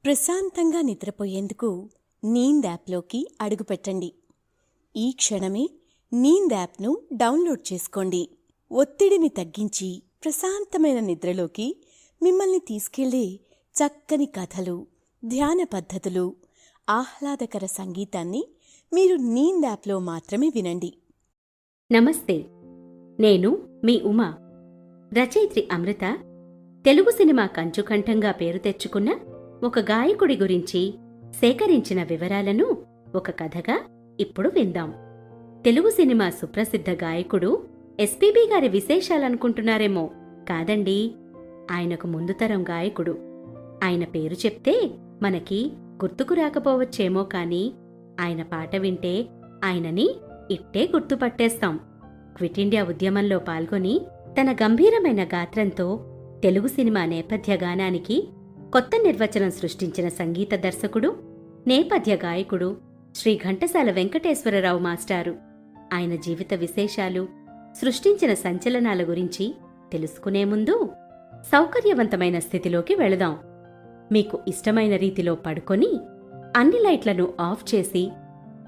ప్రశాంతంగా నిద్రపోయేందుకు నీంద్ యాప్లోకి అడుగుపెట్టండి. ఈ క్షణమే నీంద్ యాప్ను డౌన్లోడ్ చేసుకోండి. ఒత్తిడిని తగ్గించి ప్రశాంతమైన నిద్రలోకి మిమ్మల్ని తీసుకెళ్లే చక్కని కథలు, ధ్యాన పద్ధతులు, ఆహ్లాదకర సంగీతాన్ని మీరు నీంద్ యాప్లో మాత్రమే వినండి. నమస్తే, నేను మీ ఉమా. రచయిత్రి అమృత తెలుగు సినిమా కంచుకంఠంగా పేరు తెచ్చుకున్న ఒక గాయకుడి గురించి సేకరించిన వివరాలను ఒక కథగా ఇప్పుడు విందాం. తెలుగు సినిమా సుప్రసిద్ధ గాయకుడు ఎస్పీబీ గారి విశేషాలనుకుంటున్నారేమో. కాదండి, ఆయనకు ముందు తరం గాయకుడు. ఆయన పేరు చెప్తే మనకి గుర్తుకు రాకపోవచ్చేమో కాని ఆయన పాట వింటే ఆయనని ఇట్టే గుర్తుపట్టేస్తాం. క్విట్ ఇండియా ఉద్యమంలో పాల్గొని తన గంభీరమైన గాత్రంతో తెలుగు సినిమా నేపథ్య గానానికి కొత్త నిర్వచనం సృష్టించిన సంగీత దర్శకుడు, నేపథ్య గాయకుడు శ్రీ ఘంటసాల వెంకటేశ్వరరావు మాస్టారు. ఆయన జీవిత విశేషాలు, సృష్టించిన సంచలనాల గురించి తెలుసుకునే ముందు సౌకర్యవంతమైన స్థితిలోకి వెళదాం. మీకు ఇష్టమైన రీతిలో పడుకొని అన్ని లైట్లను ఆఫ్ చేసి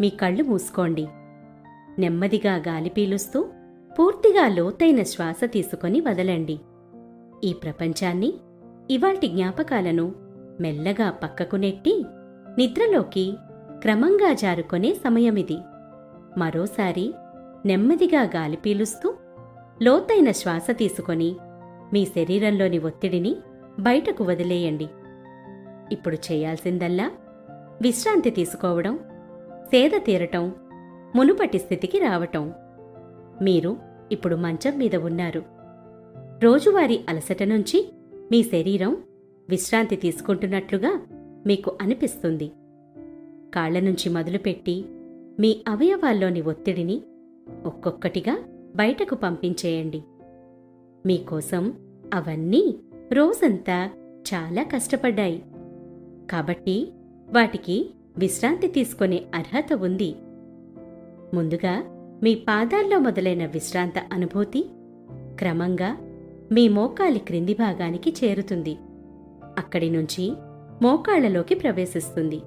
మీ కళ్ళు మూసుకోండి. నెమ్మదిగా గాలి పీలుస్తూ పూర్తిగా లోతైన శ్వాస తీసుకొని వదలండి. ఈ ప్రపంచాన్ని, ఇవాల్టి జ్ఞాపకాలను మెల్లగా పక్కకు నెట్టి నిద్రలోకి క్రమంగా జారుకొనే సమయమిది. మరోసారి నెమ్మదిగా గాలి పీలుస్తూ లోతైన శ్వాస తీసుకొని మీ శరీరంలోని ఒత్తిడిని బయటకు వదిలేయండి. ఇప్పుడు చేయాల్సిందల్లా విశ్రాంతి తీసుకోవడం, సేద తీరటం, మునుపటి స్థితికి రావటం. మీరు ఇప్పుడు మంచం మీద ఉన్నారు. రోజువారీ అలసట నుంచి మీ శరీరం విశ్రాంతి తీసుకుంటున్నట్లుగా మీకు అనిపిస్తుంది. కాళ్ల నుంచి మొదలుపెట్టి మీ అవయవాల్లోని ఒత్తిడిని ఒక్కొక్కటిగా బయటకు పంపించేయండి. మీకోసం అవన్నీ రోజంతా చాలా కష్టపడ్డాయి. కాబట్టి వాటికి విశ్రాంతి తీసుకునే అర్హత ఉంది. ముందుగా మీ పాదాల్లో మొదలైన విశ్రాంత అనుభూతి క్రమంగా మీ మోకాలి క్రింది భాగానికి చేరుతుంది. అక్కడి నుంచి మోకాళ్లలోకి ప్రవేశిస్తుంది.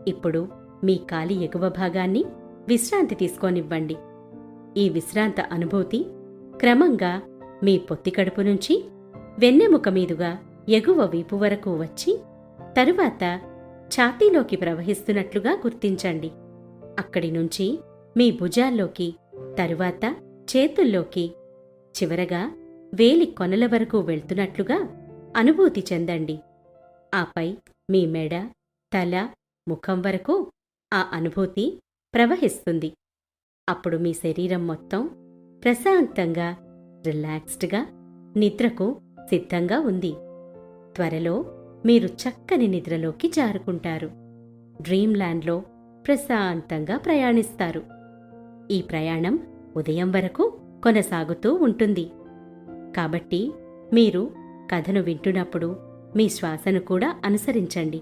ఇప్పుడు మీ కాలి ఎగువ భాగాన్ని విశ్రాంతి తీసుకోనివ్వండి. ఈ విశ్రాంత అనుభూతి క్రమంగా మీ పొత్తికడుపు నుంచి వెన్నెముక మీదుగా ఎగువ వీపు వరకు వచ్చి తరువాత ఛాతీలోకి ప్రవహిస్తున్నట్లుగా గుర్తించండి. అక్కడి నుంచి మీ భుజాల్లోకి, తరువాత చేతుల్లోకి, చివరగా వేలి కొనల వరకు వెళ్తున్నట్లుగా అనుభూతి చెందండి. ఆపై మీ మెడ, తల, ముఖం వరకు ఆ అనుభూతి ప్రవహిస్తుంది. అప్పుడు మీ శరీరం మొత్తం ప్రశాంతంగా, రిలాక్స్డ్గా నిద్రకు సిద్ధంగా ఉంది. త్వరలో మీరు చక్కని నిద్రలోకి జారుకుంటారు. డ్రీమ్ ల్యాండ్లో ప్రశాంతంగా ప్రయాణిస్తారు. ఈ ప్రయాణం ఉదయం వరకు కొనసాగుతూ ఉంటుంది. కాబట్టి మీరు కథను వింటున్నప్పుడు మీ శ్వాసను కూడా అనుసరించండి.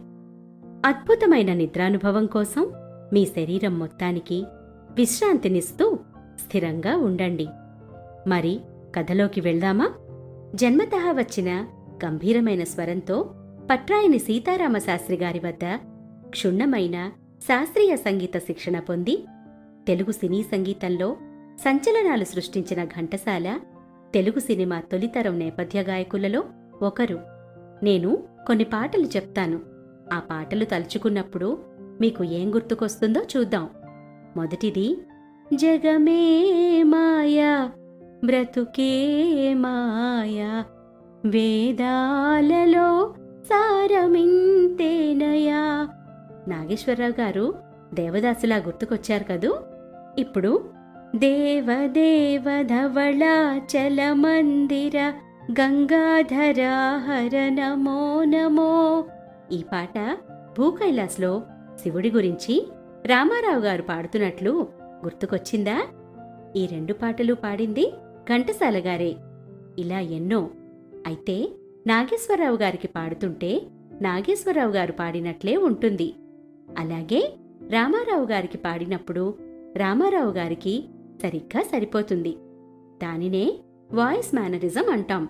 అద్భుతమైన నిద్రానుభవం కోసం మీ శరీరం మొత్తానికి విశ్రాంతినిస్తూ స్థిరంగా ఉండండి. మరి కథలోకి వెళ్దామా? జన్మతః వచ్చిన గంభీరమైన స్వరంతో పట్రాయని సీతారామశాస్త్రి గారి వద్ద క్షుణ్ణమైన శాస్త్రీయ సంగీత శిక్షణ పొంది తెలుగు సినీ సంగీతంలో సంచలనాలు సృష్టించిన ఘంటసాల తెలుగు సినిమా తొలితరం నేపథ్య గాయకులలో ఒకరు. నేను కొన్ని పాటలు చెప్తాను. ఆ పాటలు తలుచుకున్నప్పుడు మీకు ఏం గుర్తుకొస్తుందో చూద్దాం. మొదటిది జగమే మాయా బ్రతుకే మాయా వేదాలలో సారమింతేనయా. నాగేశ్వరరావు గారు దేవదాసులా గుర్తుకొచ్చారు కదూ. ఇప్పుడు దేవదేవ ధవళాచల మందిర గంగాధర హర నమో నమో. ఈ పాట భూకైలాస్లో శివుడి గురించి రామారావు గారు పాడుతున్నట్లు గుర్తుకొచ్చిందా? ఈ రెండు పాటలు పాడింది ఘంటసాల గారే. ఇలా ఎన్నో. అయితే నాగేశ్వరరావు గారికి పాడుతుంటే నాగేశ్వరరావు గారు పాడినట్లే ఉంటుంది. అలాగే రామారావు గారికి పాడినప్పుడు రామారావు గారికి సరిగ్గా సరిపోతుంది. దానినే వాయిస్ మేనరిజం అంటాం.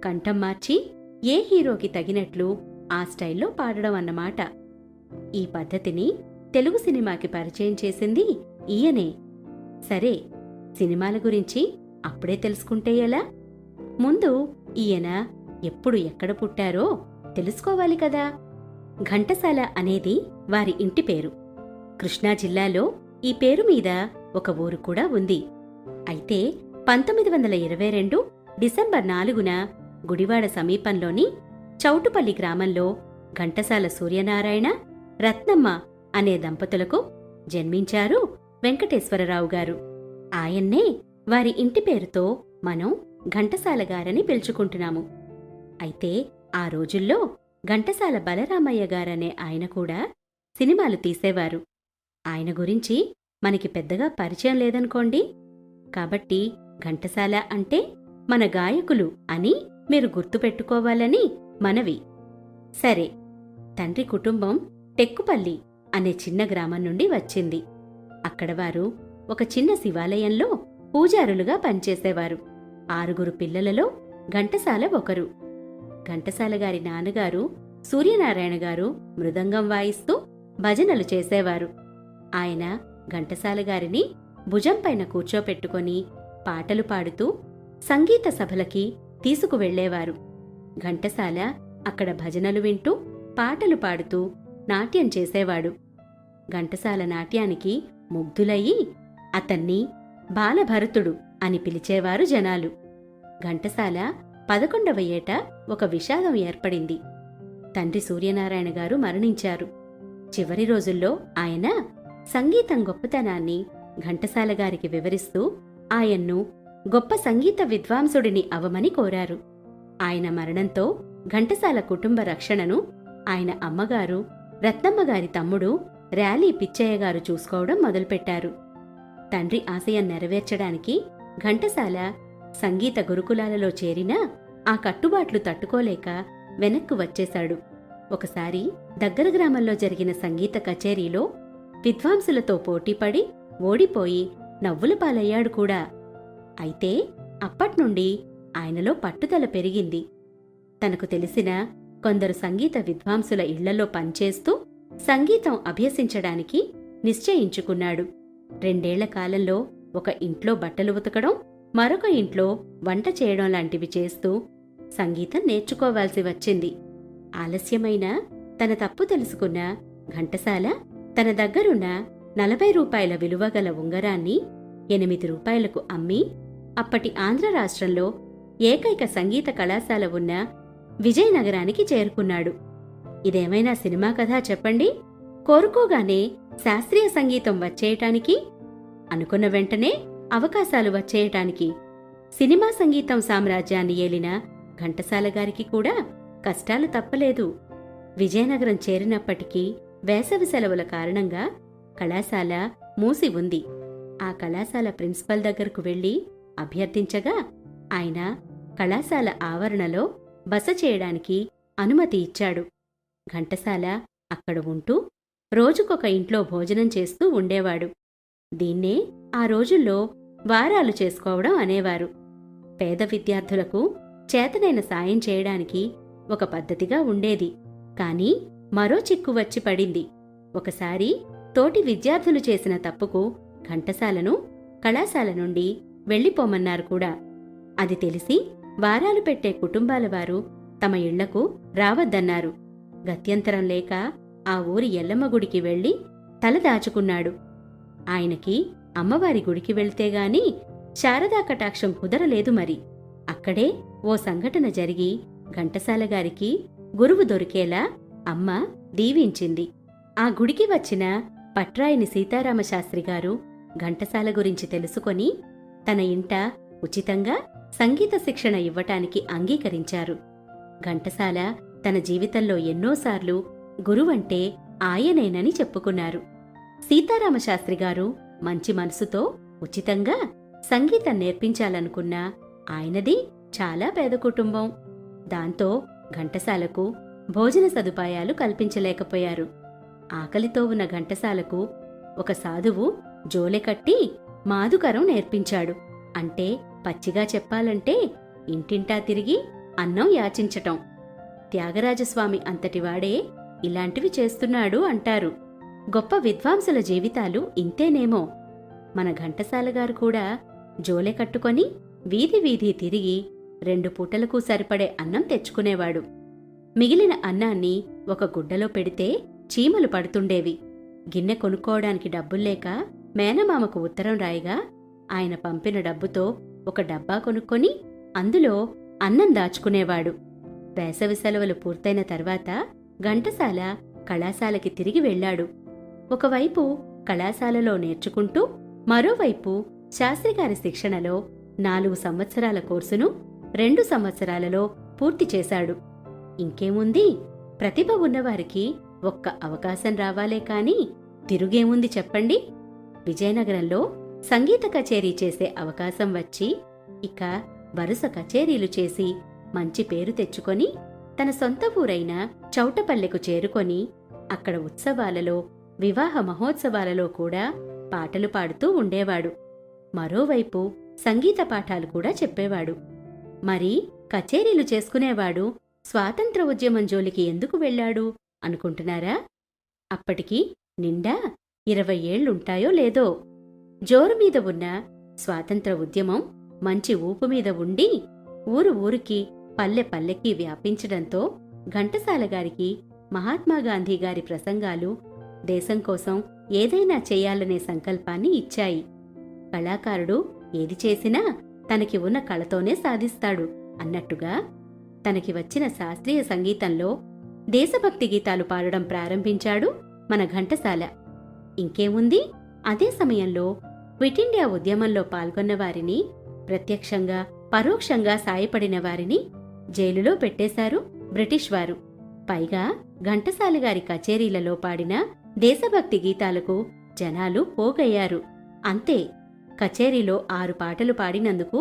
కంఠం మార్చి ఏ హీరోకి తగినట్లు ఆ స్టైల్లో పాడడం అన్నమాట. ఈ పద్ధతిని తెలుగు సినిమాకి పరిచయం చేసింది ఈయనే. సరే, సినిమాల గురించి అప్పుడే తెలుసుకుంటే ఎలా? ముందు ఈయన ఎప్పుడు ఎక్కడ పుట్టారో తెలుసుకోవాలి కదా. ఘంటసాల అనేది వారి ఇంటి పేరు. కృష్ణా జిల్లాలో ఈ పేరు మీద ఒక ఊరు కూడా ఉంది. అయితే 1922 డిసెంబర్ 4న గుడివాడ సమీపంలోని చౌటుపల్లి గ్రామంలో ఘంటసాల సూర్యనారాయణ, రత్నమ్మ అనే దంపతులకు జన్మించారు వెంకటేశ్వరరావు గారు. ఆయన్నే వారి ఇంటి పేరుతో మనం ఘంటసాల గారని పిలుచుకుంటున్నాము. అయితే ఆ రోజుల్లో ఘంటసాల బలరామయ్య గారనే ఆయన కూడా సినిమాలు తీసేవారు. ఆయన గురించి మనకి పెద్దగా పరిచయం లేదనుకోండి. కాబట్టి ఘంటసాల అంటే మన గాయకులు అని మీరు గుర్తుపెట్టుకోవాలని మనవి. సరే, తండ్రి కుటుంబం టెక్కుపల్లి అనే చిన్న గ్రామం నుండి వచ్చింది. అక్కడ వారు ఒక చిన్న శివాలయంలో పూజారులుగా పనిచేసేవారు. 6 పిల్లలలో ఘంటసాల ఒకరు. ఘంటసాల గారి నాన్నగారు సూర్యనారాయణ గారు మృదంగం వాయిస్తూ భజనలు చేసేవారు. ఆయన ఘంటసాల గారిని భుజంపైన కూర్చోపెట్టుకొని పాటలు పాడుతూ సంగీత సభలకి తీసుకువెళ్లేవారు. ఘంటసాల అక్కడ భజనలు వింటూ పాటలు పాడుతూ నాట్యం చేసేవాడు. ఘంటసాల నాట్యానికి ముగ్ధులయ్యి అతన్ని బాలభరతుడు అని పిలిచేవారు జనాలు. ఘంటసాల 11వ ఏట ఒక విషాదం ఏర్పడింది. తండ్రి సూర్యనారాయణ గారు మరణించారు. చివరి రోజుల్లో ఆయన సంగీతం గొప్పతనాన్ని ఘంటసాల గారికి వివరిస్తూ ఆయన్ను గొప్ప సంగీత విద్వాంసుడిని అవమని కోరారు. ఆయన మరణంతో ఘంటసాల కుటుంబ రక్షణను ఆయన అమ్మగారు, రత్నమ్మగారి తమ్ముడు ర్యాలీ పిచ్చయ్య గారు చూసుకోవడం మొదలుపెట్టారు. తండ్రి ఆశయం నెరవేర్చడానికి ఘంటసాల సంగీత గురుకులాలలో చేరినా ఆ కట్టుబాట్లు తట్టుకోలేక వెనక్కు వచ్చేశాడు. ఒకసారి దగ్గర గ్రామంలో జరిగిన సంగీత కచేరీలో విద్వాంసులతో పోటీపడి ఓడిపోయి నవ్వుల పాలయ్యాడు కూడా. అయితే అప్పట్నుండి ఆయనలో పట్టుదల పెరిగింది. తనకు తెలిసిన కొందరు సంగీత విద్వాంసుల ఇళ్లలో పనిచేస్తూ సంగీతం అభ్యసించడానికి నిశ్చయించుకున్నాడు. 2 ఏళ్ల కాలంలో ఒక ఇంట్లో బట్టలు ఉతకడం, మరొక ఇంట్లో వంట చేయడం లాంటివి చేస్తూ సంగీతం నేర్చుకోవాల్సి వచ్చింది. ఆలస్యమైన తన తప్పు తెలుసుకున్న ఘంటసాల తన దగ్గరున్న 40 రూపాయల విలువగల ఉంగరాన్ని 8 రూపాయలకు అమ్మి అప్పటి ఆంధ్ర రాష్ట్రంలో ఏకైక సంగీత కళాశాల ఉన్న విజయనగరానికి చేరుకున్నాడు. ఇదేమైనా సినిమా కథ చెప్పండి? కోరుకోగానే శాస్త్రీయ సంగీతం వచ్చేయటానికి, అనుకున్న వెంటనే అవకాశాలు వచ్చేయటానికి సినిమా సంగీతం సామ్రాజ్యాన్ని ఏలిన ఘంటసాల గారికి కూడా కష్టాలు తప్పలేదు. విజయనగరం చేరినప్పటికీ వేసవి సెలవుల కారణంగా కళాశాల మూసి ఉంది. ఆ కళాశాల ప్రిన్సిపల్ దగ్గరకు వెళ్లి అభ్యర్థించగా ఆయన కళాశాల ఆవరణలో బస చేయడానికి అనుమతి ఇచ్చాడు. ఘంటసాల అక్కడ ఉంటూ రోజుకొక ఇంట్లో భోజనం చేస్తూ ఉండేవాడు. దీన్నే ఆ రోజుల్లో వారాలు చేసుకోవడం అనేవారు. పేద విద్యార్థులకు చేతనైన సాయం చేయడానికి ఒక పద్ధతిగా ఉండేది. కాని మరో చిక్కు వచ్చి పడింది. ఒకసారి తోటి విద్యార్థులు చేసిన తప్పుకు ఘంటసాలను కళాశాల నుండి వెళ్ళిపోమన్నారు కూడా. అది తెలిసి వారాలు పెట్టే కుటుంబాల వారు తమ ఇళ్లకు రావద్దన్నారు. గత్యంతరం లేక ఆ ఊరి ఎల్లమ్మ గుడికి వెళ్లి తల దాచుకున్నాడు. ఆయనకి అమ్మవారి గుడికి వెళ్తేగాని శారదా కటాక్షం కుదరలేదు. మరి అక్కడే ఓ సంఘటన జరిగి ఘంటసాల గారికి గురువు దొరికేలా అమ్మ దీవించింది. ఆ గుడికి వచ్చిన పట్రాయిని సీతారామశాస్త్రి గారు ఘంటసాల గురించి తెలుసుకొని తన ఇంట ఉచితంగా సంగీత శిక్షణ ఇవ్వటానికి అంగీకరించారు. ఘంటసాల తన జీవితంలో ఎన్నోసార్లు గురువంటే ఆయనేనని చెప్పుకున్నారు. సీతారామశాస్త్రి గారు మంచి మనసుతో ఉచితంగా సంగీతం నేర్పించాలనుకున్నా ఆయనది చాలా పేద కుటుంబం. దాంతో ఘంటసాలకు భోజన సదుపాయాలు కల్పించలేకపోయారు. ఆకలితో ఉన్న ఘంటసాలకు ఒక సాధువు జోలెకట్టి మాదుకరం నేర్పించాడు. అంటే పచ్చిగా చెప్పాలంటే ఇంటింటా తిరిగి అన్నం యాచించటం. త్యాగరాజస్వామి అంతటివాడే ఇలాంటివి చేస్తున్నాడు అంటారు. గొప్ప విద్వాంసుల జీవితాలు ఇంతేనేమో. మన ఘంటసాలగారు కూడా జోలె కట్టుకొని వీధి వీధి తిరిగి 2 పూటలకు సరిపడే అన్నం తెచ్చుకునేవాడు. మిగిలిన అన్నాన్ని ఒక గుడ్డలో పెడితే చీమలు పడుతుండేవి. గిన్నె కొనుక్కోవడానికి డబ్బుల్లేక మేనమామకు ఉత్తరం రాయగా ఆయన పంపిన డబ్బుతో ఒక డబ్బా కొనుక్కొని అందులో అన్నం దాచుకునేవాడు. వేసవి సెలవులు పూర్తయిన తర్వాత ఘంటసాల కళాశాలకి తిరిగి వెళ్ళాడు. ఒకవైపు కళాశాలలో నేర్చుకుంటూ మరోవైపు శాస్త్రిగారి శిక్షణలో 4 సంవత్సరాల కోర్సును 2 సంవత్సరాలలో పూర్తి చేశాడు. ఇంకేముంది, ప్రతిభ ఉన్నవారికి ఒక్క అవకాశం రావాలే కాని తిరుగేముంది చెప్పండి. విజయనగరంలో సంగీత కచేరీ చేసే అవకాశం వచ్చి ఇక వరుస కచేరీలు చేసి మంచి పేరు తెచ్చుకొని తన సొంత ఊరైన చౌటపల్లెకు చేరుకొని అక్కడ ఉత్సవాలలో, వివాహ మహోత్సవాలలో కూడా పాటలు పాడుతూ ఉండేవాడు. మరోవైపు సంగీత పాఠాలు కూడా చెప్పేవాడు. మరి కచేరీలు చేసుకునేవాడు స్వాతంత్ర ఉద్యమం జోలికి ఎందుకు వెళ్ళాడు అనుకుంటున్నారా? అప్పటికి నిండా 20 ఏళ్లుంటాయో లేదో. జోరు మీద ఉన్న స్వాతంత్ర ఉద్యమం మంచి ఊపు మీద ఉండి ఊరు ఊరికి, పల్లె పల్లెకి వ్యాపించడంతో ఘంటసాలగారికి మహాత్మాగాంధీ గారి ప్రసంగాలు దేశం కోసం ఏదైనా చెయ్యాలనే సంకల్పాన్ని ఇచ్చాయి. కళాకారుడు ఏది చేసినా తనకి ఉన్న కళతోనే సాధిస్తాడు అన్నట్టుగా తనకి వచ్చిన శాస్త్రీయ సంగీతంలో దేశభక్తి గీతాలు పాడడం ప్రారంభించాడు మన ఘంటసాల. ఇంకేముంది, అదే సమయంలో క్విట్ ఇండియా ఉద్యమంలో పాల్గొన్న వారిని, ప్రత్యక్షంగా పరోక్షంగా సాయపడిన వారిని జైలులో పెట్టేశారు బ్రిటిష్ వారు. పైగా ఘంటసాలగారి కచేరీలలో పాడిన దేశభక్తి గీతాలకు జనాలు పోగయ్యారు. అంతే, కచేరీలో 6 పాటలు పాడినందుకు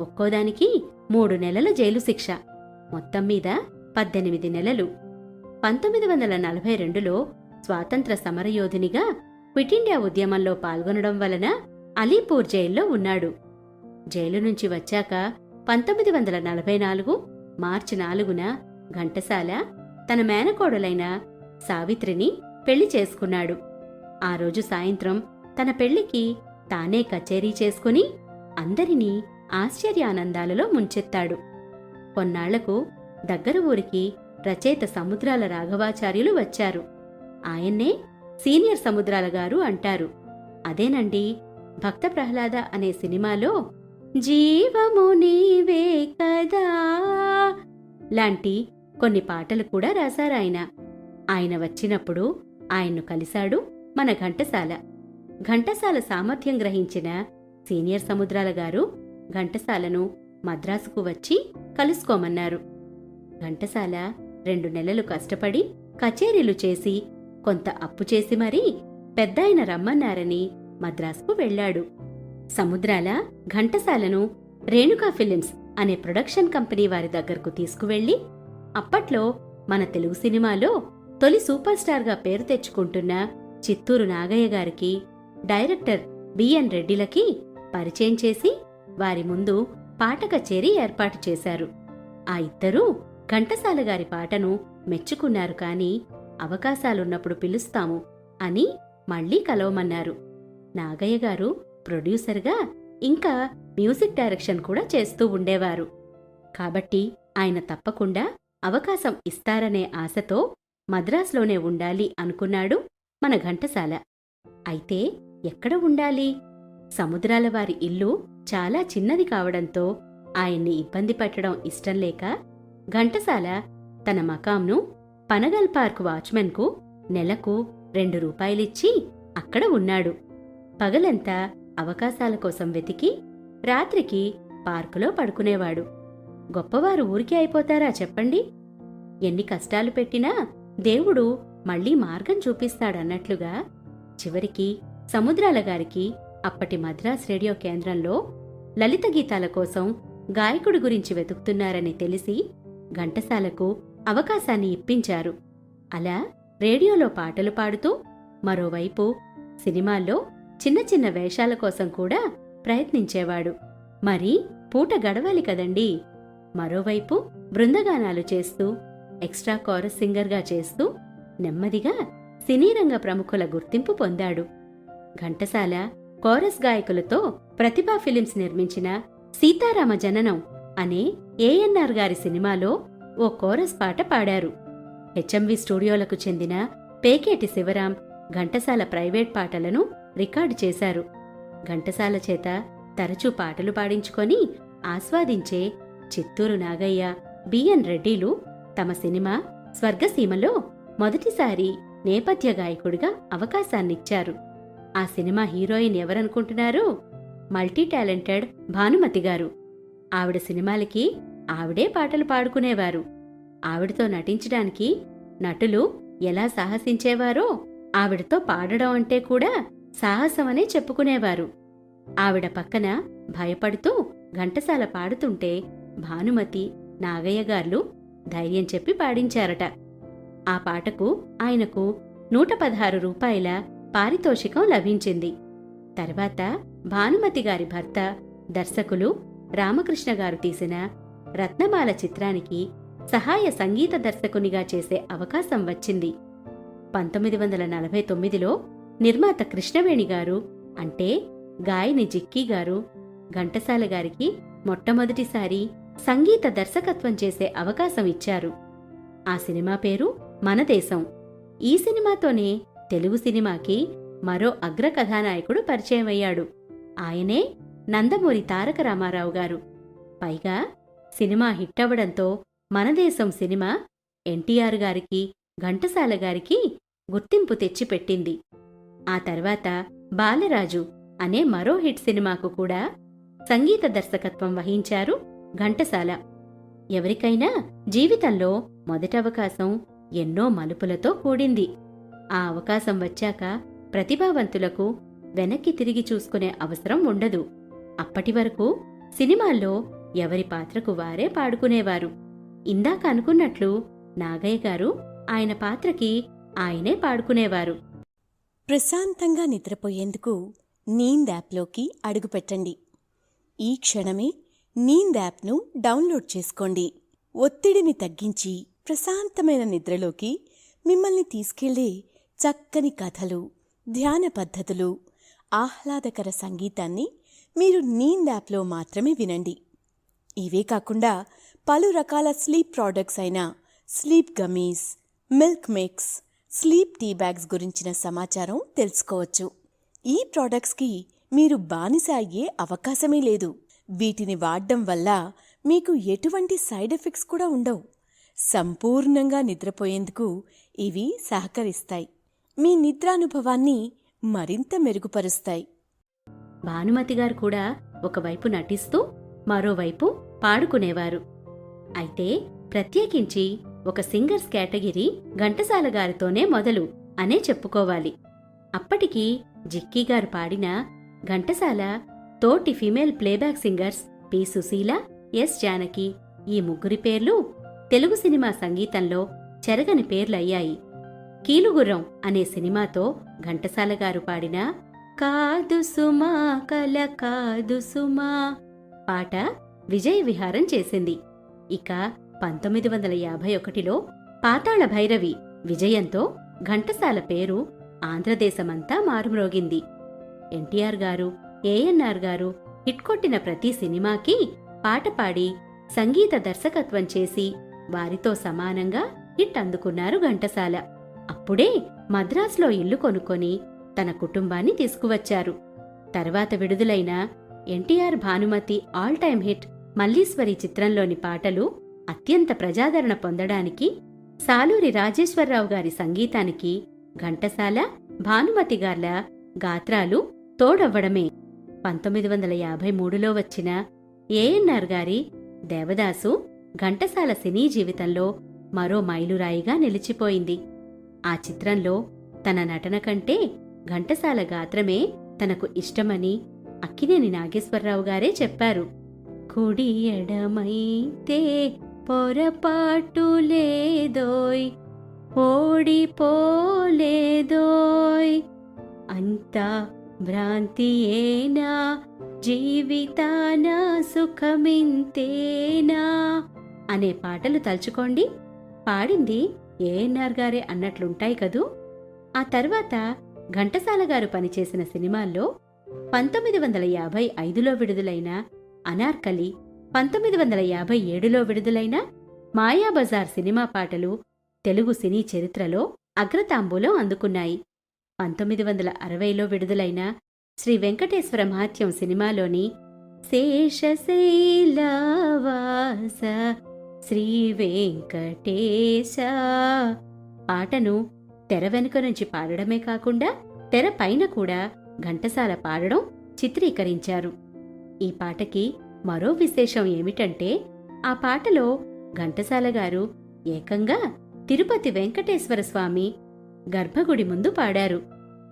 ఒక్కోదానికి 3 నెలల జైలు శిక్ష. మొత్తం మీద 18 నెలలు. 1942లో స్వాతంత్ర సమరయోధునిగా క్విట్ ఇండియా ఉద్యమంలో పాల్గొనడం వలన అలీపూర్ జైల్లో ఉన్నాడు. జైలు నుంచి వచ్చాక 1944 మార్చి 4న ఘంటసాల తన మేనకోడలైన సావిత్రిని పెళ్లి చేసుకున్నాడు. ఆ రోజు సాయంత్రం తన పెళ్లికి తానే కచేరీ చేసుకుని అందరినీ ఆశ్చర్యానందాలలో ముంచెత్తాడు. కొన్నాళ్లకు దగ్గర ఊరికి రచయిత సముద్రాల రాఘవాచార్యులు వచ్చారు. ఆయన్నే సీనియర్ సముద్రాల గారు అంటారు. అదేనండి, భక్త ప్రహ్లాద అనే సినిమాలో జీవము నీవే కదా లాంటి కొన్ని పాటలు కూడా రాశారాయన. ఆయన వచ్చినప్పుడు ఆయన్ను కలిశాడు మన ఘంటసాల. ఘంటసాల సామర్థ్యం గ్రహించిన సీనియర్ సముద్రాల గారు ఘంటసాలను మద్రాసుకు వచ్చి కలుసుకోమన్నారు. ఘంటసాల 2 నెలలు కష్టపడి కచేరీలు చేసి కొంత అప్పు చేసి మరీ పెద్దాయన రమ్మన్నారని మద్రాసుకు వెళ్లాడు. సముద్రాల ఘంటసాలను రేణుకా ఫిలిమ్స్ అనే ప్రొడక్షన్ కంపెనీ వారి దగ్గరకు తీసుకువెళ్లి అప్పట్లో మన తెలుగు సినిమాలో తొలి సూపర్ స్టార్గా పేరు తెచ్చుకుంటున్న చిత్తూరు నాగయ్య గారికి, డైరెక్టర్ బిఎన్ రెడ్డిలకి పరిచయం చేసి వారి ముందు పాట కచేరీ ఏర్పాటు చేశారు. ఆ ఇద్దరూ ఘంటసాల గారి పాటను మెచ్చుకున్నారు. కాని అవకాశాలున్నప్పుడు పిలుస్తాము అని మళ్లీ కలవమన్నారు. నాగయ్య గారు ప్రొడ్యూసర్గా ఇంకా మ్యూజిక్ డైరెక్షన్ కూడా చేస్తూ ఉండేవారు. కాబట్టి ఆయన తప్పకుండా అవకాశం ఇస్తారనే ఆశతో మద్రాసులోనే ఉండాలి అనుకున్నాడు మన ఘంటసాల. అయితే ఎక్కడ ఉండాలి? సముద్రాల వారి ఇల్లు చాలా చిన్నది కావడంతో ఆయన్ని ఇబ్బంది పెట్టడం ఇష్టం లేక ఘంటసాల తన మకాంను పనగల్ పార్క్ వాచ్మెన్కు నెలకు 2 రూపాయలిచ్చి అక్కడ ఉన్నాడు. పగలంతా అవకాశాల కోసం వెతికి రాత్రికి పార్కులో పడుకునేవాడు. గొప్పవారు ఊరికే అయిపోతారా చెప్పండి? ఎన్ని కష్టాలు పెట్టినా దేవుడు మళ్లీ మార్గం చూపిస్తాడన్నట్లుగా చివరికి సముద్రాల గారికి అప్పటి మద్రాస్ రేడియో కేంద్రంలో లలిత గీతాల కోసం గాయకుడి గురించి వెతుకుతున్నారని తెలిసి ఘంటసాలకు అవకాశాన్ని ఇప్పించారు. అలా రేడియోలో పాటలు పాడుతూ మరోవైపు సినిమాల్లో చిన్న చిన్న వేషాల కోసం కూడా ప్రయత్నించేవాడు. మరి పూట గడవాలి కదండీ. మరోవైపు బృందగానాలు చేస్తూ ఎక్స్ట్రా కోరస్ సింగర్గా చేస్తూ నెమ్మదిగా సినీ రంగ ప్రముఖుల గుర్తింపు పొందాడు. ఘంటసాల కోరస్ గాయకులతో ప్రతిభా ఫిలిమ్స్ నిర్మించిన సీతారామ జననం అనే ఏఎన్ఆర్ గారి సినిమాలో ఓ కోరస్ పాట పాడారు. హెచ్ఎంవి స్టూడియోలకు చెందిన పేకేటి శివరాం ఘంటసాల ప్రైవేట్ పాటలను రికార్డు చేశారు. ఘంటసాల చేత తరచూ పాటలు పాడించుకొని ఆస్వాదించే చిత్తూరు నాగయ్య, బిఎన్ రెడ్డిలు తమ సినిమా స్వర్గసీమలో మొదటిసారి నేపథ్య గాయకుడిగా అవకాశాన్నిచ్చారు. ఆ సినిమా హీరోయిన్ ఎవరనుకుంటున్నారు? Multi talented Bhanumathi garu. ఆవిడ సినిమాలకి ఆవిడే పాటలు పాడుకునేవారు. ఆవిడతో నటించడానికి నటులు ఎలా సాహసించేవారో ఆవిడతో పాడడం అంటే కూడా సాహసమనే చెప్పుకునేవారు. ఆవిడ పక్కన భయపడుతూ ఘంటసాల పాడుతుంటే భానుమతి, నాగయ్య గార్లు ధైర్యం చెప్పి పాడించారట. ఆ పాటకు ఆయనకు 116 రూపాయల పారితోషికం లభించింది. తర్వాత భానుమతి గారి భర్త, దర్శకులు రామకృష్ణ గారు తీసిన రత్నమాల చిత్రానికి సహాయ సంగీత దర్శకునిగా చేసే అవకాశం వచ్చింది. 1949లో నిర్మాత కృష్ణవేణి గారు, అంటే గాయని జిక్కీ గారు, ఘంటసాల గారికి మొట్టమొదటిసారి సంగీత దర్శకత్వం చేసే అవకాశం ఇచ్చారు. ఆ సినిమా పేరు మన దేశం. ఈ సినిమాతోనే తెలుగు సినిమాకి మరో అగ్ర కథానాయకుడు పరిచయమయ్యాడు. ఆయనే నందమూరి తారక రామారావు గారు. పైగా సినిమా హిట్టవడంతో మన దేశం సినిమా ఎన్టీఆర్ గారికి, ఘంటసాల గారికి గుర్తింపు తెచ్చిపెట్టింది. ఆ తర్వాత బాలరాజు అనే మరో హిట్ సినిమాకు కూడా సంగీత దర్శకత్వం వహించారు ఘంటసాల. ఎవరికైనా జీవితంలో మొదటి అవకాశం ఎన్నో మలుపులతో కూడింది. ఆ అవకాశం వచ్చాక ప్రతిభావంతులకు వెనక్కి తిరిగి చూసుకునే అవసరం ఉండదు. అప్పటి వరకు సినిమాల్లో ఎవరి పాత్రకు వారే పాడుకునేవారు. ఇందాక అనుకున్నట్లు నాగయ్య గారు ఆయన పాత్రకి ఆయనే పాడుకునేవారు. ప్రశాంతంగా నిద్రపోయేందుకు నీంద్ యాప్లోకి అడుగుపెట్టండి. ఈ క్షణమే నీంద్ యాప్ను డౌన్లోడ్ చేసుకోండి. ఒత్తిడిని తగ్గించి ప్రశాంతమైన నిద్రలోకి మిమ్మల్ని తీసుకెళ్లే చక్కని కథలు, ధ్యాన పద్ధతులు, ఆహ్లాదకర సంగీతాన్ని మీరు నీంద్ యాప్లో మాత్రమే వినండి. ఇవే కాకుండా పలు రకాల స్లీప్ ప్రోడక్ట్స్ అయిన sleep gummies, milk mix, sleep tea bags గురించిన సమాచారం తెలుసుకోవచ్చు. ఈ ప్రోడక్ట్స్కి మీరు బానిస అయ్యే అవకాశమే లేదు. వీటిని వాడడం వల్ల మీకు ఎటువంటి సైడ్ ఎఫెక్ట్స్ కూడా ఉండవు. సంపూర్ణంగా నిద్రపోయేందుకు ఇవి సహకరిస్తాయి. మీ నిద్రానుభవాన్ని మరింత మెరుగుపరుస్తాయి. భానుమతి గారు కూడా ఒకవైపు నటిస్తూ మరోవైపు పాడుకునేవారు. అయితే ప్రత్యేకించి ఒక సింగర్స్ కేటగిరీ ఘంటసాల గారితోనే మొదలు అనే చెప్పుకోవాలి. అప్పటికి జిక్కీ గారు పాడిన ఘంటసాల తోటి female playback singers P Susheela, S Janaki ఈ ముగ్గురి పేర్లు తెలుగు సినిమా సంగీతంలో చెరగని పేర్లయ్యాయి. కీలుగుర్రం అనే సినిమాతో ఘంటసాల గారు పాడిన కాదు సుమా కల కాదు సుమా పాట విజయ విహారం చేసింది. ఇక 1951లో పాతాళ భైరవి విజయంతో ఘంటసాల పేరు ఆంధ్రదేశమంతా మారుమ్రోగింది. ఎన్టీఆర్ గారు, ఏఎన్ఆర్ గారు హిట్ కొట్టిన ప్రతి సినిమాకి పాట పాడి సంగీత దర్శకత్వం చేసి వారితో సమానంగా హిట్ అందుకున్నారు ఘంటసాల. అప్పుడే మద్రాసులో ఇల్లు కొనుక్కొని తన కుటుంబాన్ని తీసుకువచ్చారు. తర్వాత విడుదలైన NTR Bhanumathi all time hit Malliswari చిత్రంలోని పాటలు అత్యంత ప్రజాదరణ పొందడానికి సాలూరి రాజేశ్వరరావు గారి సంగీతానికి ఘంటసాల, భానుమతి గార్ల గాత్రాలు తోడవ్వడమే. 1953లో వచ్చిన ఏఎన్ఆర్ గారి దేవదాసు ఘంటసాల సినీ జీవితంలో మరో మైలురాయిగా నిలిచిపోయింది. ఆ చిత్రంలో తన నటన కంటే ఘంటసాల గాత్రమే తనకు ఇష్టమని అక్కినేని నాగేశ్వరరావు గారే చెప్పారు. కుడి ఎడమైతే పొరపాటు లేదోయ్, ఓడిపోలేదోయ్, అంతా భ్రాంతియేనా, జీవితాన సుఖమింతేనా అనే పాటలు తలుచుకోండి. పాడింది ఏఎన్ఆర్ గారే అన్నట్లుంటాయి కదూ. ఆ తర్వాత ఘంటసాల గారు పనిచేసిన సినిమాల్లో 1955లో విడుదలైన అనార్కలి, 1957లో విడుదలైన మాయాబజార్ సినిమా పాటలు తెలుగు సినీ చరిత్రలో అగ్రతాంబూలం అందుకున్నాయి. 1960లో విడుదలైన శ్రీ వెంకటేశ్వర మహాత్యం సినిమాలోని శేషశైలవాస శ్రీ వెంకటేశ పాటను తెర వెనుక నుంచి పాడడమే కాకుండా తెర పైన కూడా ఘంటసాల పాడడం చిత్రీకరించారు. ఈ పాటకి మరో విశేషం ఏమిటంటే ఆ పాటలో ఘంటసాల గారు ఏకంగా తిరుపతి వెంకటేశ్వర స్వామి గర్భగుడి ముందు పాడారు.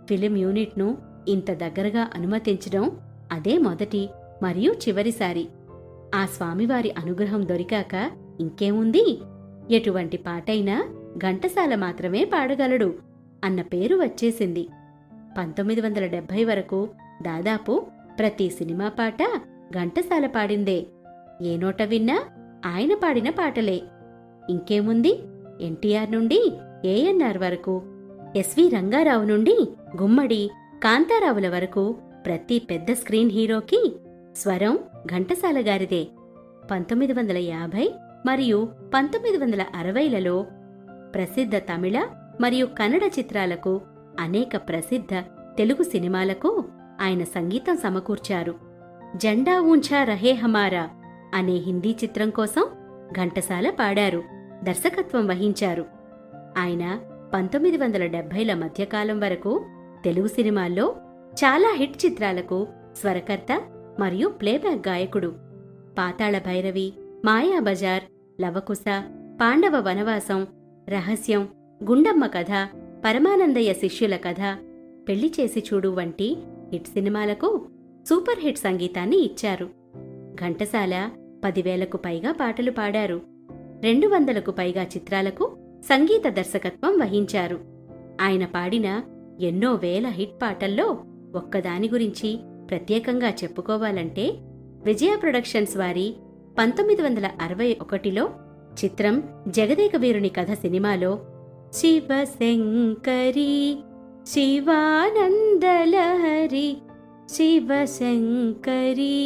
ఫిలిం యూనిట్ను ఇంత దగ్గరగా అనుమతించడం అదే మొదటి మరియు చివరిసారి. ఆ స్వామివారి అనుగ్రహం దొరికాక ఇంకేముంది, ఎటువంటి పాటైనా ఘంటసాల మాత్రమే పాడగలడు అన్న పేరు వచ్చేసింది. 1970 వరకు దాదాపు ప్రతి సినిమా పాట ఘంటసాల పాడిందే. ఏ నోట విన్నా ఆయన పాడిన పాటలే. ఇంకేముంది, ఎన్టీఆర్ నుండి ఏఎన్ఆర్ వరకు, ఎస్వి రంగారావు నుండి గుమ్మడి, కాంతారావుల వరకు ప్రతి పెద్ద స్క్రీన్ హీరోకి స్వరం ఘంటసాల గారిదే. 1950 మరియు 1960లలో ప్రసిద్ధ తమిళ మరియు కన్నడ చిత్రాలకు, అనేక ప్రసిద్ధ తెలుగు సినిమాలకు ఆయన సంగీతం సమకూర్చారు. జెండా ఊంచా రహే హమారా అనే హిందీ చిత్రం కోసం ఘంటసాల పాడారు, దర్శకత్వం వహించారు. ఆయన 1970ల మధ్యకాలం వరకు తెలుగు సినిమాల్లో చాలా హిట్ చిత్రాలకు స్వరకర్త మరియు ప్లేబ్యాక్ గాయకుడు. పాతాళ భైరవి, మాయాబజార్, లవకుశ, పాండవ వనవాసం, రహస్యం, గుండమ్మ కథ, పరమానందయ్య శిష్యుల కథ, పెళ్లి చేసి చూడు వంటి హిట్ సినిమాలకు సూపర్ హిట్ సంగీతాన్ని ఇచ్చారు. ఘంటసాల 10,000కు పైగా పాటలు పాడారు. 200కు పైగా చిత్రాలకు సంగీత దర్శకత్వం వహించారు. ఆయన పాడిన ఎన్నో వేల హిట్ పాటల్లో ఒక్కదాని గురించి ప్రత్యేకంగా చెప్పుకోవాలంటే విజయ ప్రొడక్షన్స్ వారి 1961లో చిత్రం జగదేక వీరుని కథ సినిమాలో శివశంకరి శివానందలహరి శివశంకరి,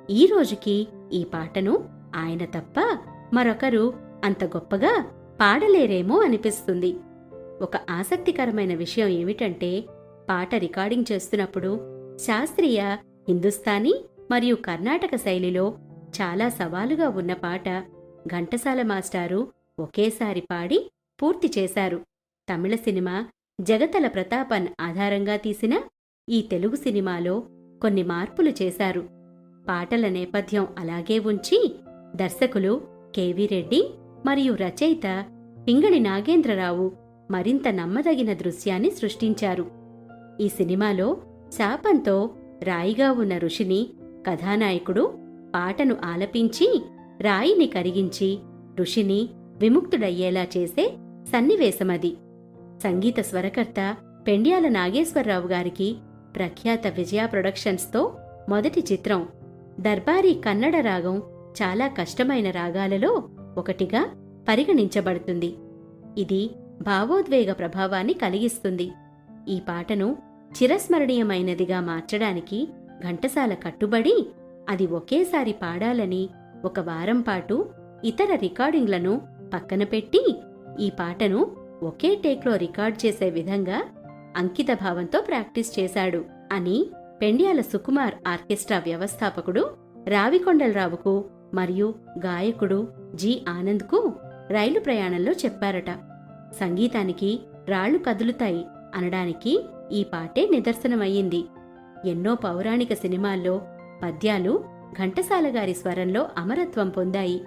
ఈ రోజుకి ఈ పాటను ఆయన తప్ప మరొకరు అంత గొప్పగా పాడలేరేమో అనిపిస్తుంది. ఒక ఆసక్తికరమైన విషయం ఏమిటంటే పాట రికార్డింగ్ చేస్తున్నప్పుడు శాస్త్రీయ, హిందుస్థానీ మరియు కర్ణాటక శైలిలో చాలా సవాలుగా ఉన్న పాట ఘంటసాల మాస్టారు ఒకేసారి పాడి పూర్తి చేశారు. తమిళ సినిమా జగతల ప్రతాపన్ ఆధారంగా తీసిన ఈ తెలుగు సినిమాలో కొన్ని మార్పులు చేశారు. పాటల నేపథ్యం అలాగే ఉంచి దర్శకులు కెవి రెడ్డి మరియు రచయిత పింగళి నాగేంద్రరావు మరింత నమ్మదగిన దృశ్యాన్ని సృష్టించారు. ఈ సినిమాలో శాపంతో రాయిగా ఉన్న ఋషిని కథానాయకుడు పాటను ఆలపించి రాయిని కరిగించి ఋషిని విముక్తుడయ్యేలా చేసే సన్నివేశమది. సంగీత స్వరకర్త పెండ్యాల నాగేశ్వరరావు గారికి ప్రఖ్యాత విజయ ప్రొడక్షన్స్తో మొదటి చిత్రం. దర్బారీ కన్నడ రాగం చాలా కష్టమైన రాగాలలో ఒకటిగా పరిగణించబడుతుంది. ఇది భావోద్వేగ ప్రభావాన్ని కలిగిస్తుంది. ఈ పాటను చిరస్మరణీయమైనదిగా మార్చడానికి ఘంటసాల కట్టుబడి అది ఒకేసారి పాడాలని ఒక వారం పాటు ఇతర రికార్డింగ్లను పక్కన పెట్టి ఈ పాటను ఒకే టేక్లో రికార్డ్ చేసే విధంగా అంకితభావంతో ప్రాక్టీస్ చేశాడు అని పెండ్యాల సుకుమార్ ఆర్కెస్ట్రా వ్యవస్థాపకుడు రావికొండలరావుకు మరియు గాయకుడు జి ఆనంద్కు రైలు ప్రయాణంలో చెప్పారట. సంగీతానికి రాళ్లు కదులుతాయి అనడానికి ఈ పాటే నిదర్శనమయ్యింది. ఎన్నో పౌరాణిక సినిమాల్లో పద్యాలు ఘంటసాల గారి స్వరంలో అమరత్వం పొందాయి.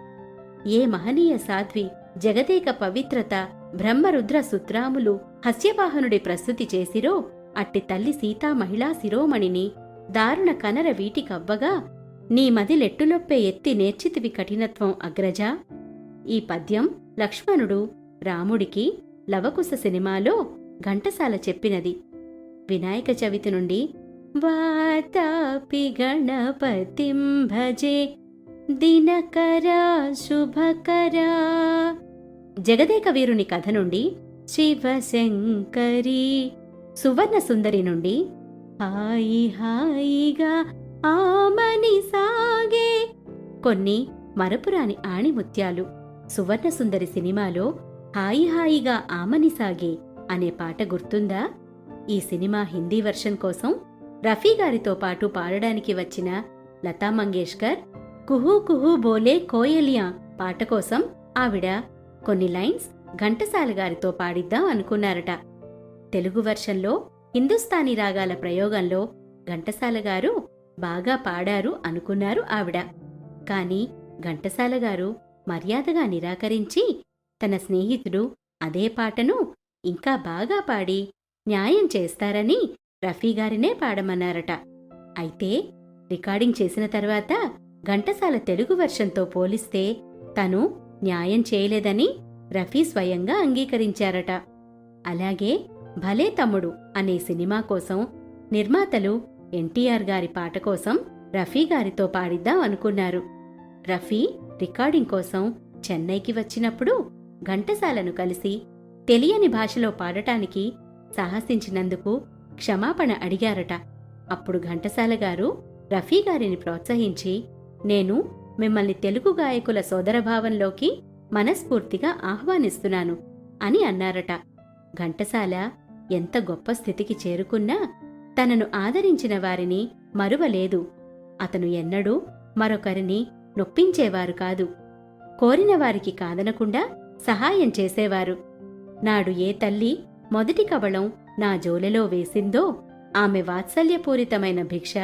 ఏ మహనీయ సాధ్వి జగదేక పవిత్రత బ్రహ్మరుద్ర సుత్రాములు హస్యవాహనుడి ప్రస్తుతి చేసిరో అట్టి తల్లి సీతా మహిళా శిరోమణిని దారుణ కనర వీటికవ్వగా నీ మదిలెట్టులొప్పే ఎత్తి నేర్చితివి కఠినత్వం అగ్రజా. ఈ పద్యం లక్ష్మణుడు రాముడికి లవకుశ సినిమాలో ఘంటసాల చెప్పినది. వినాయక చవితి నుండి వాతాపి గణపతిం భజే దినకరా శుభకరా జగదేక వీరుని కథ నుండి శివశంకరి, సువర్ణ సుందరి నుండి హాయి హాయిగా ఆమని సాగే కొన్ని మరపురాని ఆణిముత్యాలు. సువర్ణ సుందరి సినిమాలో హాయి హాయిగా ఆమని సాగే అనే పాట గుర్తుందా? ఈ సినిమా హిందీ వర్షన్ కోసం రఫీ గారితో పాటు పాడడానికి వచ్చిన లతా మంగేష్కర్ కుహూ కుహూ బోలే కోయలియా పాట కోసం ఆవిడ కొన్ని లైన్స్ ఘంటసాల గారితో పాడిద్దాం అనుకున్నారట. తెలుగు వర్షన్లో హిందుస్థానీ రాగాల ప్రయోగంలో ఘంటసాల గారు బాగా పాడారు అనుకున్నారు ఆవిడ. కాని ఘంటసాల గారు మర్యాదగా నిరాకరించి తన స్నేహితుడు అదే పాటను ఇంకా బాగా పాడి న్యాయం చేస్తారని రఫీగారినే పాడమన్నారట. అయితే రికార్డింగ్ చేసిన తర్వాత ఘంటసాల తెలుగు వెర్షన్తో పోలిస్తే తను న్యాయం చేయలేదని రఫీ స్వయంగా అంగీకరించారట. అలాగే భలే తమ్ముడు అనే సినిమా కోసం నిర్మాతలు ఎన్టీఆర్ గారి పాట కోసం రఫీ గారితో పాడిద్దాం అనుకున్నారు. రఫీ రికార్డింగ్ కోసం చెన్నైకి వచ్చినప్పుడు ఘంటసాలను కలిసి తెలియని భాషలో పాడటానికి సాహసించినందుకు క్షమాపణ అడిగారట. అప్పుడు ఘంటసాల గారు రఫీ గారిని ప్రోత్సహించి, నేను మిమ్మల్ని తెలుగు గాయకుల సోదరభావంలోకి మనస్ఫూర్తిగా ఆహ్వానిస్తున్నాను అని అన్నారట. ఘంటసాల ఎంత గొప్ప స్థితికి చేరుకున్నా తనను ఆదరించిన వారిని మరువలేదు. అతను ఎన్నడూ మరొకరిని నొప్పించేవారు కాదు. కోరిన వారికి కాదనకుండా సహాయం చేసేవారు. నాడు ఏ తల్లి మొదటి కవళం నా జోలెలో వేసిందో ఆమె వాత్సల్యపూరితమైన భిక్ష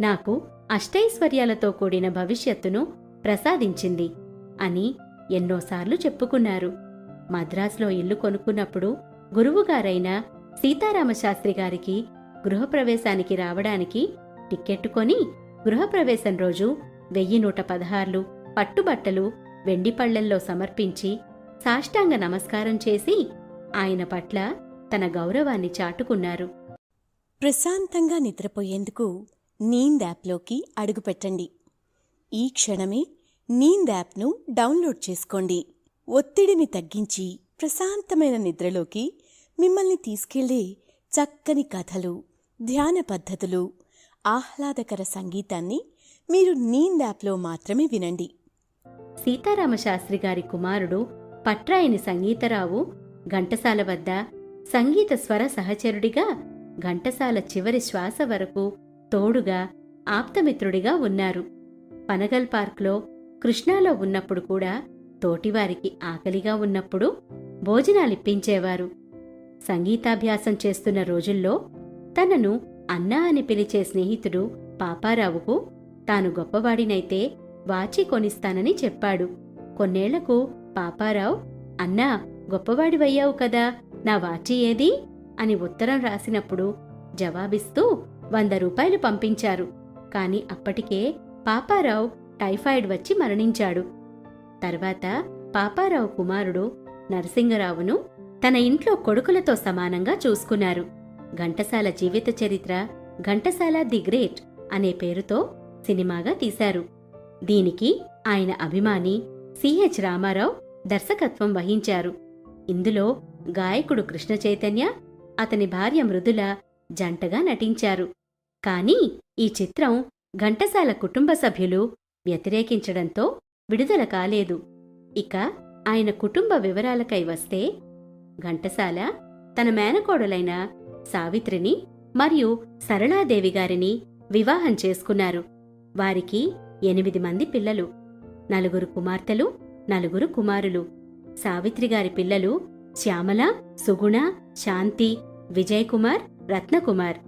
నాకు అష్టైశ్వర్యాలతో కూడిన భవిష్యత్తును ప్రసాదించింది అని ఎన్నోసార్లు చెప్పుకున్నారు. మద్రాసులో ఇల్లు కొనుక్కున్నప్పుడు గురువుగారైన సీతారామశాస్త్రి గారికి గృహప్రవేశానికి రావడానికి టిక్కెట్టు కొని గృహప్రవేశం రోజు 1116 పట్టుబట్టలు వెండి పళ్ళెంలో సమర్పించి సాష్టాంగ నమస్కారం చేసి ఆయన పట్ల తన గౌరవాన్ని చాటుకున్నారు. ప్రశాంతంగా నిద్రపోయేందుకు నీంద్ యాప్లోకి అడుగుపెట్టండి. ఈ క్షణమే నీంద్ యాప్ను డౌన్లోడ్ చేసుకోండి. ఒత్తిడిని తగ్గించి ప్రశాంతమైన నిద్రలోకి మిమ్మల్ని తీసుకెళ్లే చక్కని కథలు, ధ్యాన పద్ధతులు, ఆహ్లాదకర సంగీతాన్ని మీరు నీంద్ యాప్లో మాత్రమే వినండి. సీతారామశాస్త్రి గారి కుమారుడు పట్రాయిని సంగీతరావు ఘంటసాల వద్ద సంగీత స్వర సహచరుడిగా, ఘంటసాల చివరి శ్వాస వరకు తోడుగా, ఆప్తమిత్రుడిగా ఉన్నారు. పనగల్ పార్క్లో కృష్ణాలో ఉన్నప్పుడు కూడా తోటివారికి ఆకలిగా ఉన్నప్పుడు భోజనాలిప్పించేవారు. సంగీతాభ్యాసం చేస్తున్న రోజుల్లో తనను అన్నా అని పిలిచే స్నేహితుడు పాపారావుకు తాను గొప్పవాడినైతే వాచి కొనిస్తానని చెప్పాడు. కొన్నేళ్లకు పాపారావు, అన్నా గొప్పవాడివయ్యావు కదా, నా వాచి ఏది అని ఉత్తరం రాసినప్పుడు జవాబిస్తూ 100 రూపాయలు పంపించారు. కాని అప్పటికే పాపారావు టైఫాయిడ్ వచ్చి మరణించాడు. తర్వాత పాపారావు కుమారుడు నరసింగరావును తన ఇంట్లో కొడుకులతో సమానంగా చూసుకున్నారు. ఘంటసాల జీవిత చరిత్ర ఘంటసాల ది గ్రేట్ అనే పేరుతో సినిమాగా తీశారు. దీనికి ఆయన అభిమాని సిహెచ్ రామారావు దర్శకత్వం వహించారు. ఇందులో గాయకుడు కృష్ణ చైతన్య, అతని భార్య మృదుల జంటగా నటించారు. కానీ ఈ చిత్రం ఘంటసాల కుటుంబ సభ్యులు వ్యతిరేకించడంతో విడుదల కాలేదు. ఇక ఆయన కుటుంబ వివరాలకై వస్తే, ఘంటసాల తన మేనకోడలైన సావిత్రిని మరియు సరళాదేవి గారిని వివాహం చేసుకున్నారు. వారికి 8 మంది పిల్లలు, 4 కుమార్తెలు, 4 కుమారులు. సావిత్రిగారి పిల్లలు శ్యామల, సుగుణ, శాంతి, విజయ్ కుమార్, రత్నకుమార్.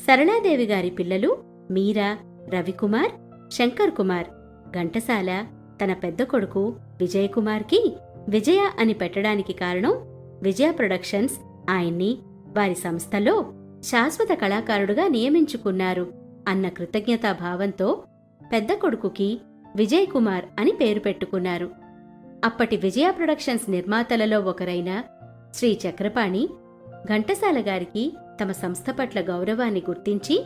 సరళాదేవి గారి పిల్లలు మీరా, రవికుమార్, శంకర్ కుమార్. ఘంటసాల తన పెద్ద కొడుకు విజయ్ కుమార్కి విజయ అని పెట్టడానికి కారణం, విజయ ప్రొడక్షన్స్ ఆయన్ని వారి సంస్థలో శాశ్వత కళాకారుడుగా నియమించుకున్నారు అన్న కృతజ్ఞతాభావంతో పెద్ద కొడుకుకి విజయ్ కుమార్ అని పేరు పెట్టుకున్నారు. అప్పటి విజయ ప్రొడక్షన్స్ నిర్మాతలలో ఒకరైన శ్రీ చక్రపాణి ఘంటసాల గారికి తమ సంస్థ పట్ల గౌరవాన్ని గుర్తించి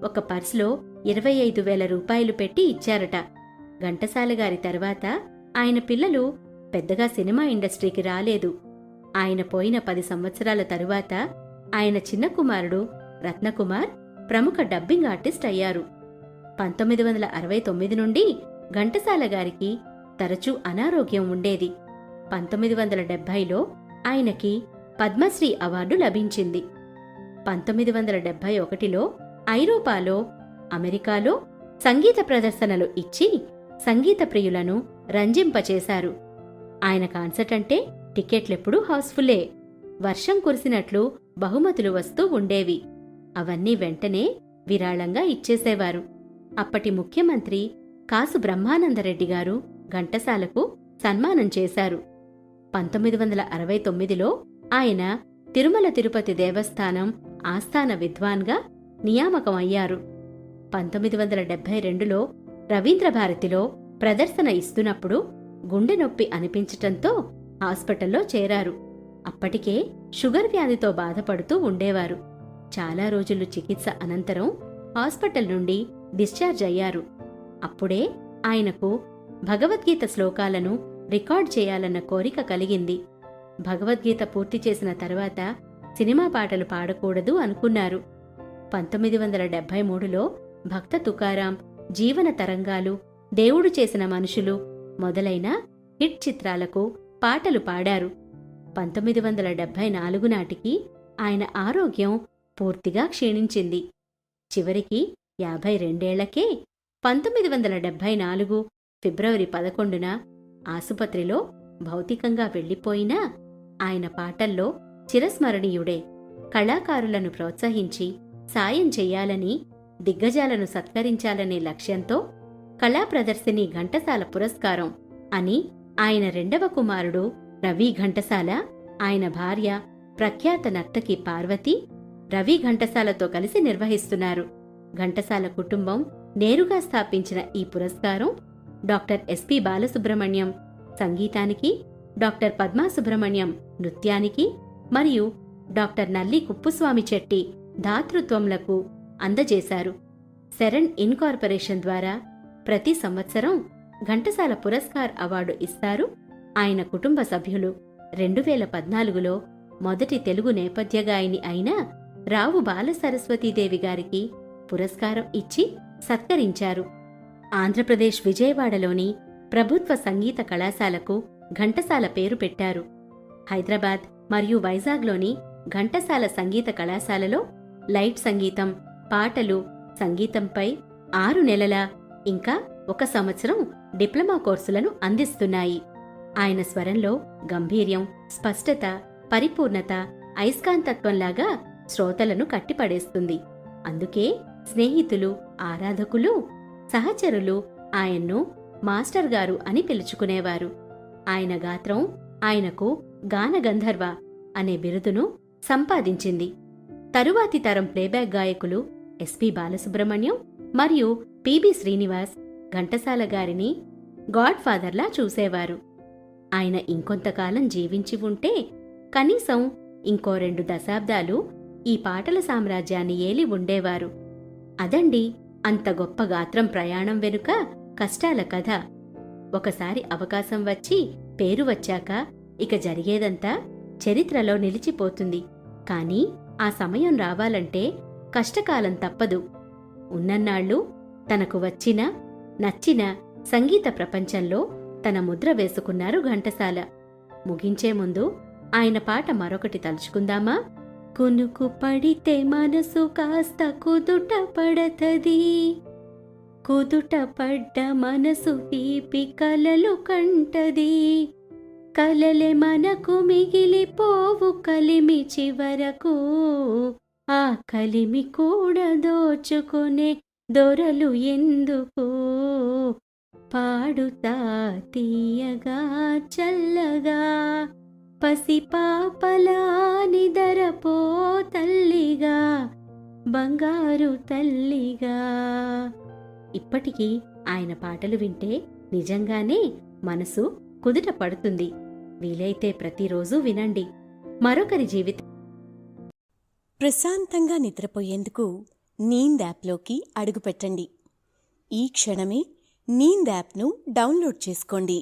ఒక పర్సులో 25,000 రూపాయలు పెట్టి ఇచ్చారట. ఘంటసాల గారి తర్వాత ఆయన పిల్లలు పెద్దగా సినిమా ఇండస్ట్రీకి రాలేదు. ఆయన పోయిన 10 సంవత్సరాల తరువాత ఆయన చిన్న కుమారుడు రత్నకుమార్ ప్రముఖ డబ్బింగ్ ఆర్టిస్ట్ అయ్యారు. 1969 నుండి ఘంటసాల గారికి తరచూ అనారోగ్యం ఉండేది. 1970లో ఆయనకి పద్మశ్రీ అవార్డు లభించింది. 1971లో ఐరోపాలో, అమెరికాలో సంగీత ప్రదర్శనలు ఇచ్చి సంగీత ప్రియులను రంజింపచేశారు. ఆయన కాన్సర్ట్ అంటే టికెట్లెప్పుడూ హౌస్ఫుల్లే. వర్షం కురిసినట్లు బహుమతులు వస్తూ ఉండేవి. అవన్నీ వెంటనే విరాళంగా ఇచ్చేసేవారు. అప్పటి ముఖ్యమంత్రి కాసు బ్రహ్మానందరెడ్డి గారు ఘంటసాలకు సన్మానం చేశారు. 1969లో ఆయన తిరుమల తిరుపతి దేవస్థానం ఆస్థాన విద్వాన్గా నియామకమయ్యారు. 1972లో రవీంద్రభారతిలో ప్రదర్శన ఇస్తున్నప్పుడు గుండె నొప్పి అనిపించటంతో హాస్పిటల్లో చేరారు. అప్పటికే షుగర్ వ్యాధితో బాధపడుతూ ఉండేవారు. చాలా రోజులు చికిత్స అనంతరం హాస్పిటల్ నుండి డిశ్చార్జ్ అయ్యారు. అప్పుడే ఆయనకు భగవద్గీత శ్లోకాలను రికార్డ్ చేయాలన్న కోరిక కలిగింది. భగవద్గీత పూర్తి చేసిన తర్వాత సినిమా పాటలు పాడకూడదు అనుకున్నారు. 1973లో భక్త తుకారాం, జీవన తరంగాలు, దేవుడు చేసిన మనుషులు మొదలైన హిట్ చిత్రాలకు పాటలు పాడారు. 1974 నాటికి ఆయన ఆరోగ్యం పూర్తిగా క్షీణించింది. చివరికి 52ఏళ్లకే 1974 ఫిబ్రవరి 11న ఆసుపత్రిలో భౌతికంగా వెళ్లిపోయినా ఆయన పాటల్లో చిరస్మరణీయుడే. కళాకారులను ప్రోత్సహించి సాయం చెయ్యాలని, దిగ్గజాలను సత్కరించాలనే లక్ష్యంతో కళా ప్రదర్శిని ఘంటసాల పురస్కారం అని ఆయన రెండవ కుమారుడు రవి ఘంటసాల, ఆయన భార్య ప్రఖ్యాత నర్తకి పార్వతి, రవి ఘంటసాలతో కలిసి నిర్వహిస్తున్నారు. ఘంటసాల కుటుంబం నేరుగా స్థాపించిన ఈ పురస్కారం డాక్టర్ ఎస్పి బాలసుబ్రహ్మణ్యం సంగీతానికి, డాక్టర్ పద్మా సుబ్రహ్మణ్యం నృత్యానికి మరియు డాక్టర్ నల్లి కుప్పుస్వామి చెట్టి దాతృత్వంలకు అందజేశారు. శరణ్ ఇన్కార్పొరేషన్ ద్వారా ప్రతి సంవత్సరం ఘంటసాల పురస్కార్ అవార్డు ఇస్తారు ఆయన కుటుంబ సభ్యులు. 2014లో మొదటి తెలుగు నేపథ్య గాయని అయిన రావు బాలసరస్వతీదేవి గారికి పురస్కారం ఇచ్చి సత్కరించారు. ఆంధ్రప్రదేశ్ విజయవాడలోని ప్రభుత్వ సంగీత కళాశాలకు ఘంటసాల పేరు పెట్టారు. హైదరాబాద్ మరియు వైజాగ్లోని ఘంటసాల సంగీత కళాశాలలో లైట్ సంగీతం, పాటలు, సంగీతంపై 6 నెలల ఇంకా 1 సంవత్సరం డిప్లొమా కోర్సులను అందిస్తున్నాయి. ఆయన స్వరంలో గంభీర్యం, స్పష్టత, పరిపూర్ణత అయస్కాంతత్వంలాగా శ్రోతలను కట్టిపడేస్తుంది. అందుకే స్నేహితులు, ఆరాధకులు, సహచరులు ఆయన్ను మాస్టర్ గారు అని పిలుచుకునేవారు. ఆయన గాత్రం ఆయనకు గానగంధర్వ అనే బిరుదును సంపాదించింది. తరువాతి తరం ప్లేబ్యాక్ గాయకులు ఎస్పి బాలసుబ్రహ్మణ్యం మరియు పిబి శ్రీనివాస్ ఘంటసాల గారిని గాడ్ ఫాదర్లా చూసేవారు. ఆయన ఇంకొంతకాలం జీవించి ఉంటే కనీసం ఇంకో 2 దశాబ్దాలు ఈ పాటల సామ్రాజ్యాన్ని ఏలి ఉండేవారు. అదండి అంత గొప్ప గాత్రం ప్రయాణం వెనుక కష్టాల కథ. ఒకసారి అవకాశం వచ్చి పేరు వచ్చాక ఇక జరిగేదంతా చరిత్రలో నిలిచిపోతుంది. కానీ ఆ సమయం రావాలంటే కష్టకాలం తప్పదు. ఉన్నన్నాళ్ళు తనకు వచ్చిన, నచ్చిన సంగీత ప్రపంచంలో తన ముద్ర వేసుకున్నారు ఘంటసాల. ముగించే ముందు ఆయన పాట మరొకటి తలుచుకుందామా? కునుకు పడితే మనసు కాస్త కుదుట పడతది, కుదుట పడ్డ మనసు తీపి కలలు కంటది, కలలే మనకు మిగిలిపోవు కలిమి చివరకు, ఆ కలిమి కూడా దోచుకునే దొరలు ఎందుకు, పాడుతా తీయగా చల్లగా పసిపాపలా నిదరపో తల్లిగా బంగారు తల్లిగా. ఇప్పటికీ ఆయన పాటలు వింటే నిజంగానే మనసు కుదుట పడుతుంది. వీలైతే ప్రతిరోజూ వినండి. మరొకరి జీవితం ప్రశాంతంగా నిద్రపోయేందుకు నీంద్ యాప్లోకి అడుగుపెట్టండి. ఈ క్షణమే నీంద్ యాప్ను డౌన్లోడ్ చేసుకోండి.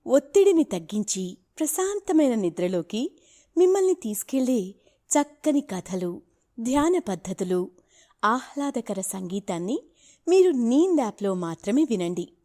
ఒత్తిడిని తగ్గించి ప్రశాంతమైన నిద్రలోకి మిమ్మల్ని తీసుకెళ్లే చక్కని కథలు, ధ్యాన పద్ధతులు, ఆహ్లాదకర సంగీతాన్ని మీరు నీంద్ యాప్లో మాత్రమే వినండి.